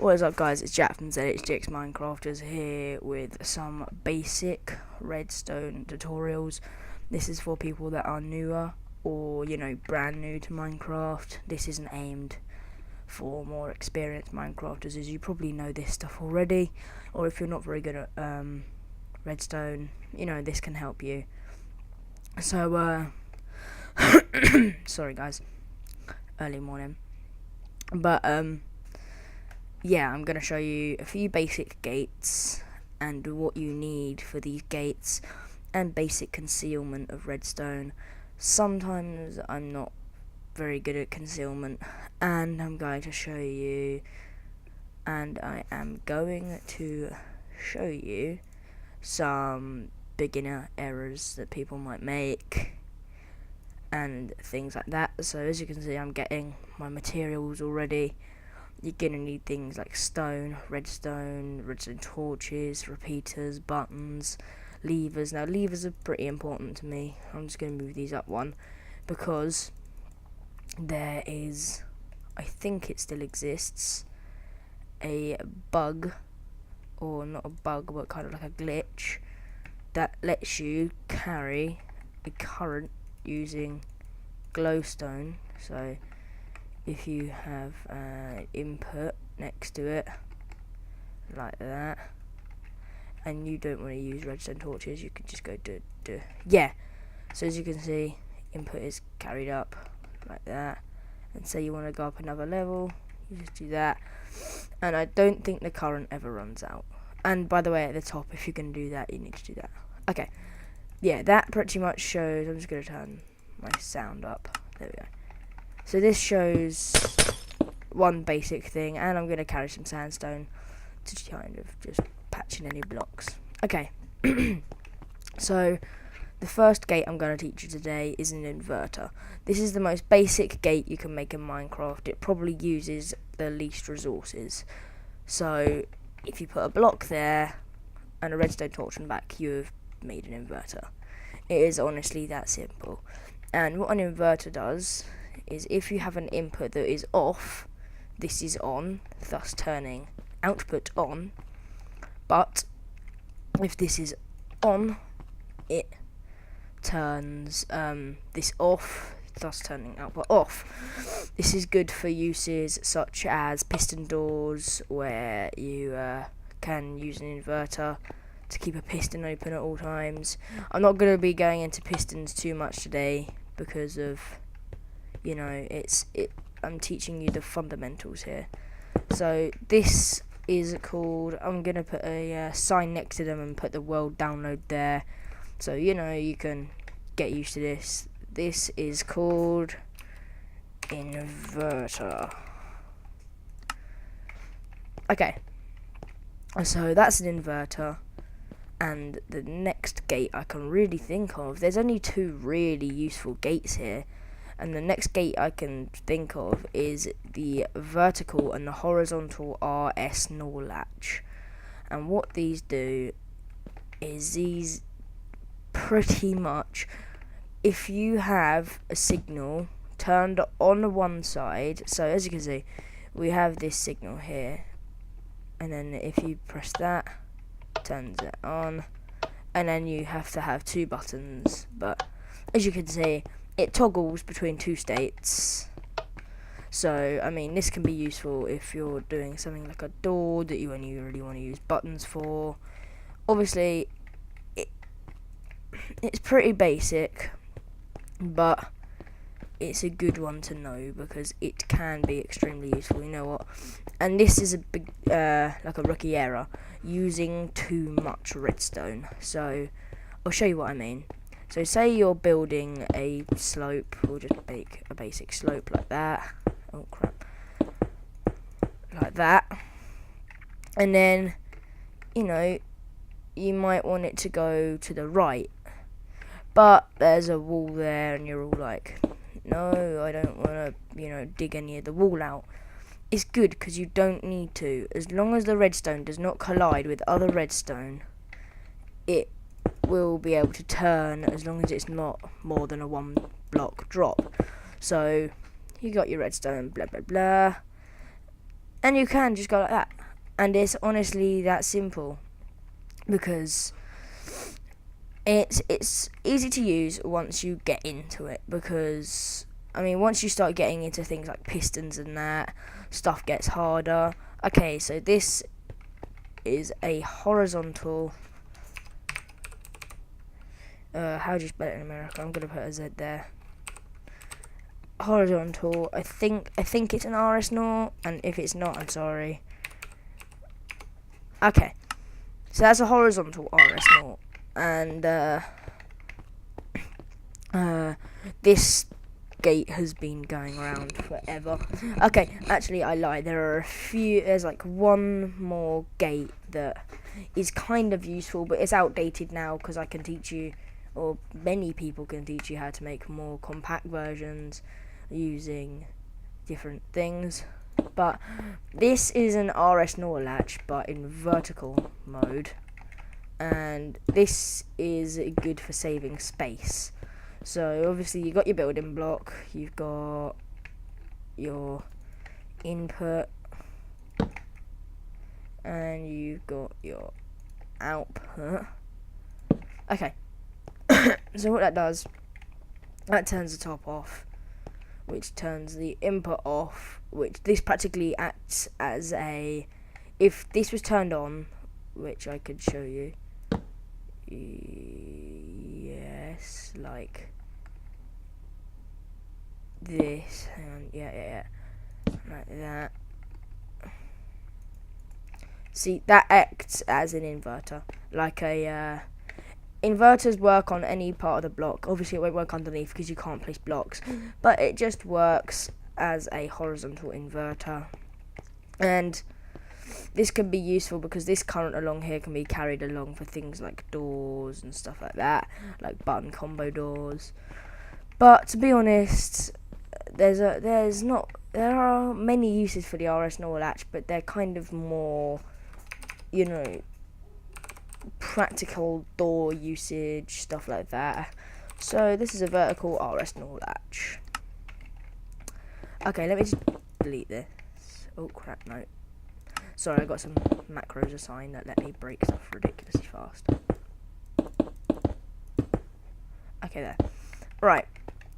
What is up, guys? It's Jack from zHDxMyNcrafterZz here with some basic redstone tutorials. This is for people that are newer or, brand new to Minecraft. This isn't aimed for more experienced Minecrafters, as you probably know this stuff already. Or if you're not very good at redstone, this can help you. So, sorry guys, early morning. But, yeah, I'm going to show you a few basic gates and what you need for these gates and basic concealment of redstone. Sometimes I'm not very good at concealment, and I'm going to show you some beginner errors that people might make and things like that. So as you can see, I'm getting my materials already. You're going to need things like stone, redstone torches, repeaters, buttons, levers. Now, levers are pretty important to me. I'm just going to move these up one because there is, I think it still exists, a bug, or not a bug, but kind of like a glitch, that lets you carry a current using glowstone. So if you have input next to it like that, and you don't want to use redstone torches, you can just go yeah. So as you can see, input is carried up like that, and say you want to go up another level, you just do that, and I don't think the current ever runs out. And by the way, at the top, if you can do that, you need to do that. Okay, yeah, that pretty much shows. I'm just going to turn my sound up. There we go. So this shows one basic thing, and I'm going to carry some sandstone to kind of just patch in any blocks. Okay, so the first gate I'm going to teach you today is an inverter. This is the most basic gate you can make in Minecraft. It probably uses the least resources. So if you put a block there and a redstone torch on the back, you have made an inverter. It is honestly that simple. And what an inverter does is, if you have an input that is off, this is on, thus turning output on. But if this is on, it turns this off, thus turning output off. This is good for uses such as piston doors, where you can use an inverter to keep a piston open at all times. I'm not going to be going into pistons too much today because of, I'm teaching you the fundamentals here. So this is called, I'm going to put a sign next to them and put the world download there, so you can get used to this. This is called inverter. Okay, so that's an inverter. And the next gate I can really think of, there's only two really useful gates here, and the next gate I can think of is the vertical and the horizontal RS null latch. And what these do is, these pretty much, if you have a signal turned on one side, so as you can see, we have this signal here, and then if you press that, turns it on, and then you have to have two buttons, but as you can see, it toggles between two states. So I mean, this can be useful if you're doing something like a door that you only really want to use buttons for. Obviously it's pretty basic, but it's a good one to know because it can be extremely useful. You know what? And this is a big, like a rookie error, using too much redstone. So I'll show you what I mean. So say you're building a slope, or just make a basic slope like that. Oh crap. Like that. And then, you might want it to go to the right. But there's a wall there, and you're all like, no, I don't want to, dig any of the wall out. It's good because you don't need to. As long as the redstone does not collide with other redstone, it will be able to turn, as long as it's not more than a 1 block drop. So you got your redstone, blah blah blah, And you can just go like that. And it's honestly that simple, because it's easy to use once you get into it, because I mean, once you start getting into things like pistons and that, stuff gets harder. Okay, so this is a horizontal, how do you spell it in America? I'm gonna put a Z there. Horizontal. I think it's an RS0, and if it's not, I'm sorry. Okay, so that's a horizontal RS0, and this gate has been going around forever. Okay, actually I lied. There's like one more gate that is kind of useful, but it's outdated now, because I can teach you, or many people can teach you, how to make more compact versions using different things. But this is an RS0 latch, but in vertical mode, and this is good for saving space. So obviously you've got your building block, you've got your input, and you've got your output. Okay, so what that does, that turns the top off, which turns the input off, which this practically acts as a, if this was turned on, which I could show you, yes, like this, and yeah, like that. See, that acts as an inverter, like a inverters work on any part of the block. Obviously it won't work underneath because you can't place blocks, but it just works as a horizontal inverter. And this can be useful because this current along here can be carried along for things like doors and stuff like that, like button combo doors. But to be honest, there are many uses for the RS0 latch, but they're kind of more, you know, practical door usage, stuff like that. So this is a vertical RS0 latch. Okay, let me just delete this. Oh crap, no. Sorry, I got some macros assigned that let me break stuff ridiculously fast. Okay, there. Right,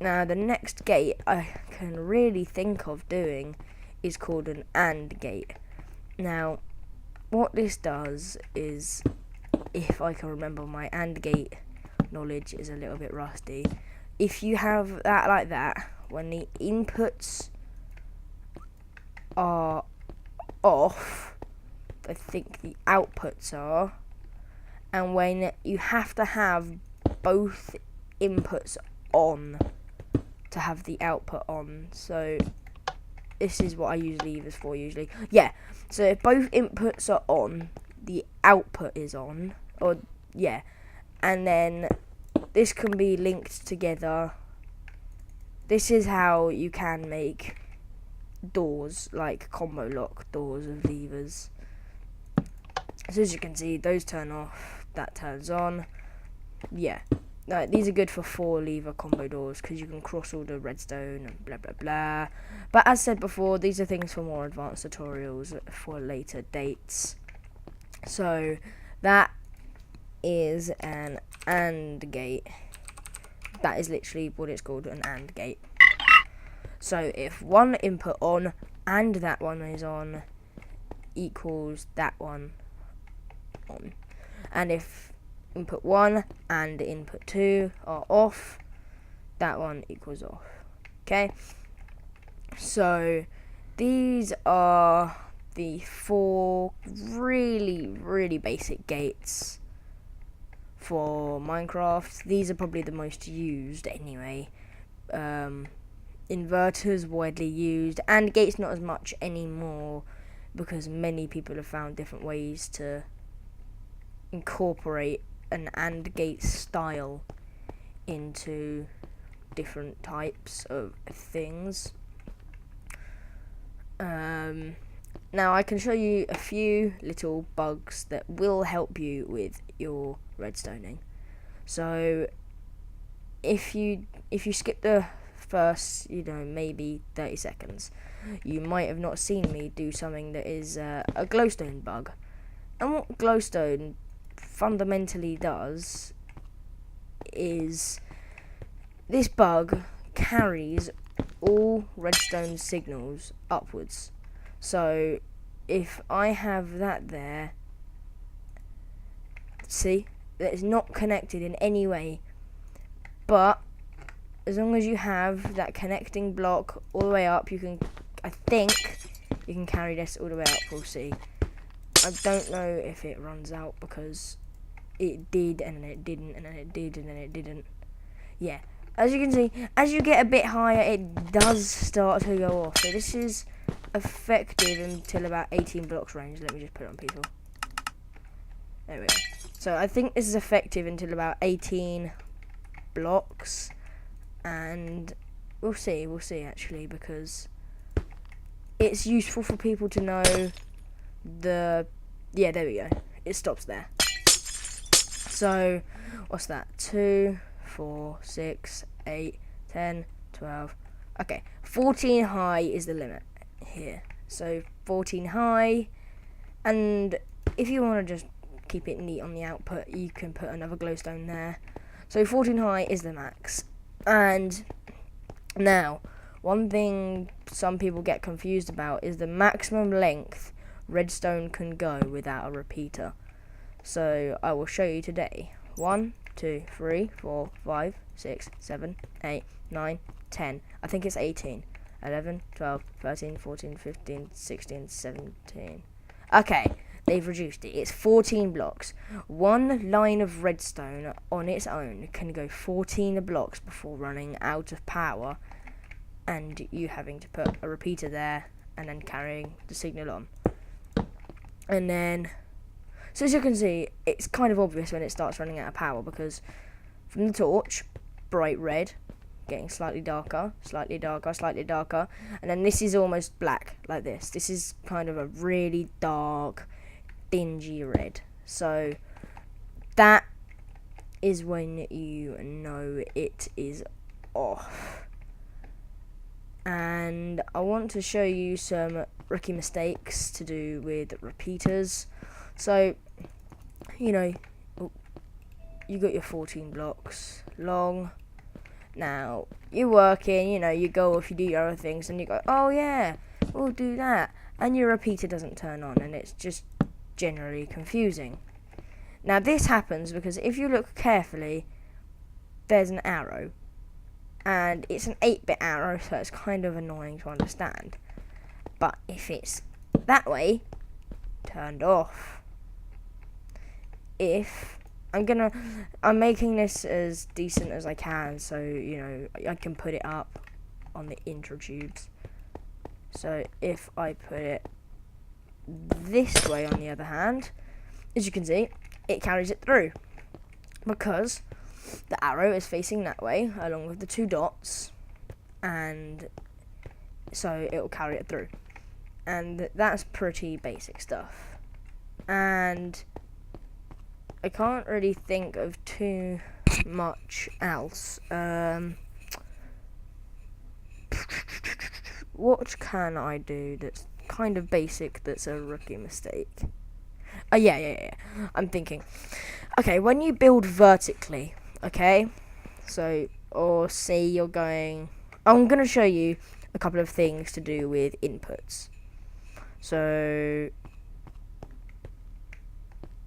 now the next gate I can really think of doing is called an AND gate. Now, what this does is, if I can remember, my AND gate knowledge is a little bit rusty. If you have that like that, when the inputs are off, I think the outputs are, and when you have to have both inputs on to have the output on. So this is what I use levers for usually. Yeah, so if both inputs are on, the output is on, or yeah, and then this can be linked together. This is how you can make doors, like combo lock doors with levers. So as you can see, those turn off, that turns on. Yeah, these are good for 4 lever combo doors because you can cross all the redstone and blah blah blah. But as said before, these are things for more advanced tutorials for later dates. So that is an AND gate. That is literally what it's called, an AND gate. So if one input on and that one is on equals that one on, and if input 1 and input 2 are off, that one equals off. Okay, so these are the 4 really basic gates for Minecraft. These are probably the most used anyway. Inverters widely used, and gates not as much anymore, because many people have found different ways to incorporate an AND gate style into different types of things. Now I can show you a few little bugs that will help you with your redstoning. So if you skip the first, maybe 30 seconds, you might have not seen me do something that is a glowstone bug. And what glowstone fundamentally does is this bug carries all redstone signals upwards. So if I have that there, see, that is not connected in any way, but as long as you have that connecting block all the way up, you can, I think, you can carry this all the way up. We'll see. I don't know if it runs out because it did and then it didn't and then it did and then it didn't. Yeah, as you can see, as you get a bit higher, it does start to go off. So this is effective until about 18 blocks range. Let me just put it on people. There we go. So I think this is effective until about 18 blocks, and we'll see actually, because it's useful for people to know the, yeah, there we go, it stops there. So what's that, 2, 4, 6, 8, 10, 12, okay, 14 high is the limit here. So 14 high, and if you want to just keep it neat on the output, you can put another glowstone there. So 14 high is the max. And now, one thing some people get confused about is the maximum length redstone can go without a repeater. So I will show you today. 1, 2, 3, 4, 5, 6, 7, 8, 9, 10. I think it's 18. 11, 12, 13, 14, 15, 16, 17. Okay, they've reduced it. It's 14 blocks. One line of redstone on its own can go 14 blocks before running out of power, and you having to put a repeater there and then carrying the signal on. And then, so as you can see, it's kind of obvious when it starts running out of power, because from the torch, bright red, getting slightly darker, slightly darker, slightly darker, and then this is almost black, like this. This is kind of a really dark, dingy red. So that is when you know it is off. And I want to show you some rookie mistakes to do with repeaters. So, you know, you got your 14 blocks long. Now, you're working, you know, you go off, you do your other things, and you go, oh yeah, we'll do that. And your repeater doesn't turn on, and it's just generally confusing. Now, this happens because if you look carefully, there's an arrow. And it's an 8-bit arrow, so it's kind of annoying to understand. But if it's that way, turned off. If I'm making this as decent as I can, so you know I can put it up on the intro tubes. So if I put it this way, on the other hand, as you can see, it carries it through, because the arrow is facing that way along with the 2 dots, and so it will carry it through. And that's pretty basic stuff. And I can't really think of too much else. What can I do that's kind of basic, that's a rookie mistake? Oh, yeah. I'm thinking. Okay, when you build vertically, okay? So, or say you're going... I'm going to show you a couple of things to do with inputs. So,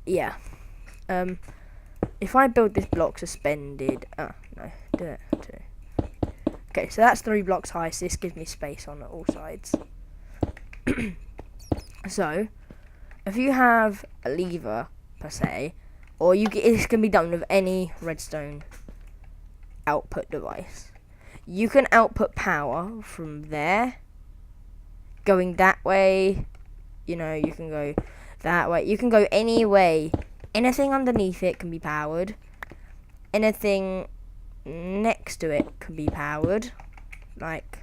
yeah. If I build this block suspended... Okay, so that's 3 blocks high, so this gives me space on all sides. So, if you have a lever, per se, or this can be done with any redstone output device. You can output power from there, going that way. You know, you can go that way. You can go any way. Anything underneath it can be powered. Anything next to it can be powered, like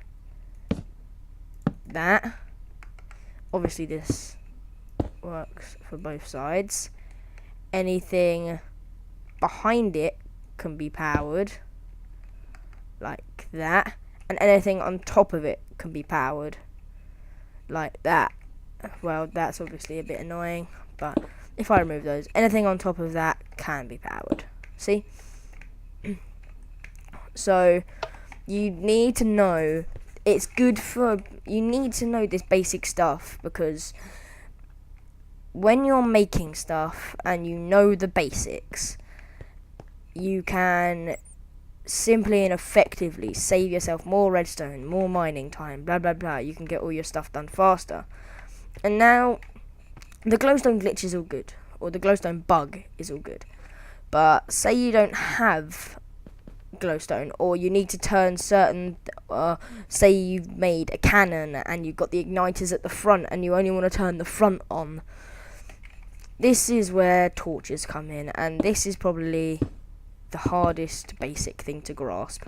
that. Obviously this works for both sides. Anything behind it can be powered, like that, and anything on top of it can be powered, like that. Well, that's obviously a bit annoying, but if I remove those, anything on top of that can be powered. See? So you need to know, it's good for, you need to know this basic stuff, because when you're making stuff and you know the basics, you can simply and effectively save yourself more redstone, more mining time, blah blah blah. You can get all your stuff done faster. And now the glowstone glitch is all good, or the glowstone bug is all good, but say you don't have glowstone, or you need to turn certain say you've made a cannon and you've got the igniters at the front and you only want to turn the front on. This is where torches come in, and this is probably the hardest basic thing to grasp.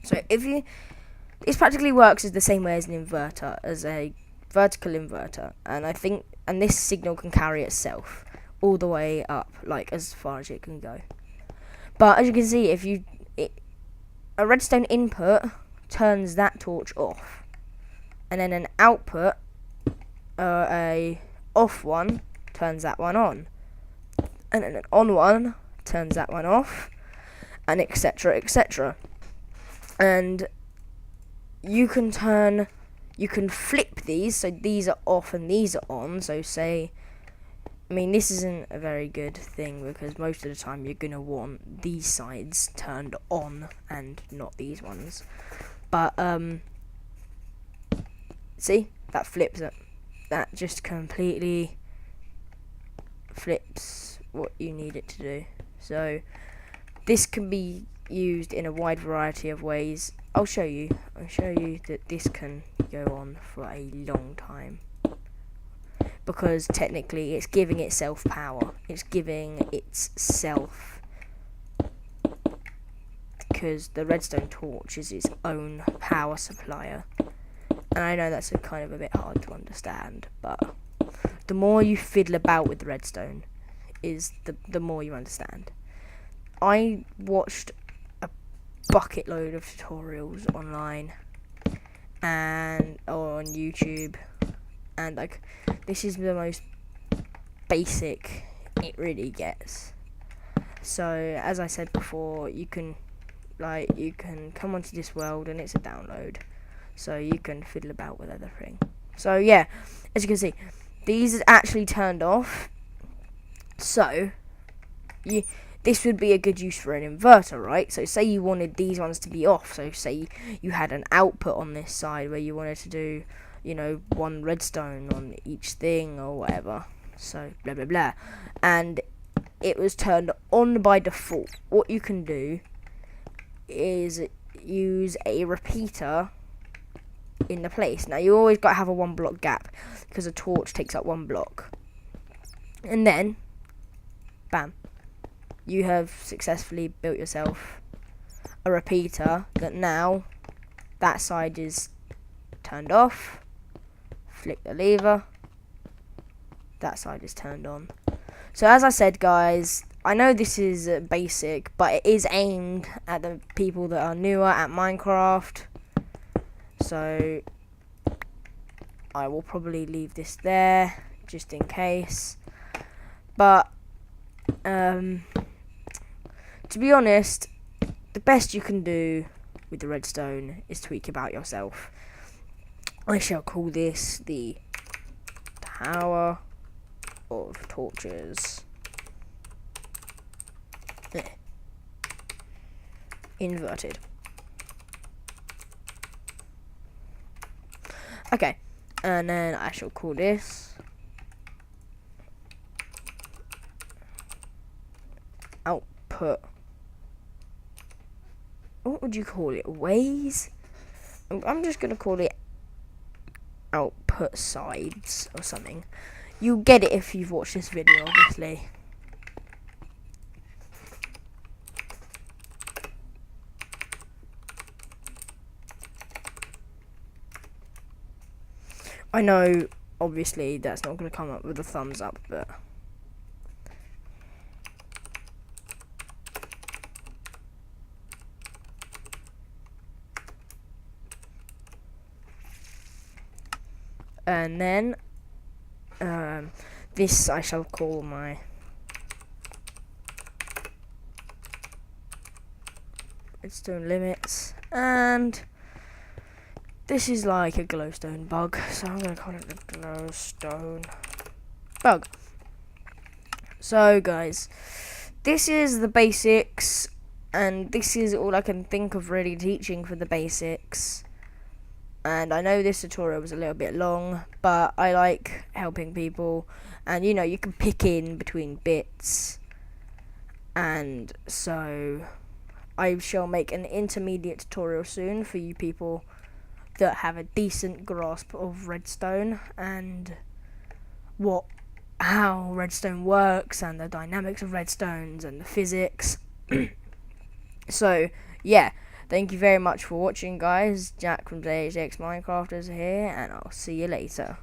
So this practically works as the same way as an inverter, as a vertical inverter, and this signal can carry itself all the way up, like as far as it can go. But as you can see, a redstone input turns that torch off, and then an output, a off one, turns that one on, and then an on one turns that one off, and etc, etc. And you can flip these, so these are off and these are on. So this isn't a very good thing, because most of the time you're going to want these sides turned on and not these ones. But see, that flips it. That just completely flips what you need it to do. So this can be used in a wide variety of ways. I'll show you that this can go on for a long time, because technically it's giving itself power. It's giving itself, because the redstone torch is its own power supplier. And I know that's kind of a bit hard to understand, but the more you fiddle about with the redstone, is the more you understand. I watched a bucket load of tutorials online and on YouTube, and this is the most basic it really gets. So as I said before, you can come onto this world and it's a download, so you can fiddle about with everything. So yeah, as you can see, these are actually turned off. So this would be a good use for an inverter, right? So say you wanted these ones to be off. So say you had an output on this side where you wanted to do, one redstone on each thing or whatever. So blah blah blah, and it was turned on by default. What you can do is use a repeater in the place. Now you always got to have a 1 block gap, because a torch takes up 1 block, and then bam, you have successfully built yourself a repeater that now that side is turned off. Flick the lever, that side is turned on. So as I said, guys, I know this is basic, but it is aimed at the people that are newer at Minecraft. So I will probably leave this there just in case. But to be honest, the best you can do with the redstone is tweak about yourself. I shall call this the Tower of Torches. Inverted. Okay, and then I shall call this output. What would you call it? Ways? I'm just gonna call it output sides or something. You'll get it if you've watched this video, obviously. I know, obviously, that's not going to come up with a thumbs up, but And then this I shall call my redstone limits, and this is like a glowstone bug, so I'm going to call it the glowstone bug. So guys, this is the basics, and this is all I can think of really teaching for the basics. And I know this tutorial was a little bit long, but I like helping people, and you know, you can pick in between bits, and so I shall make an intermediate tutorial soon for you people that have a decent grasp of redstone and how redstone works and the dynamics of redstones and the physics. So yeah, thank you very much for watching, guys. Jack from zHDxMyNcrafterZz here, and I'll see you later.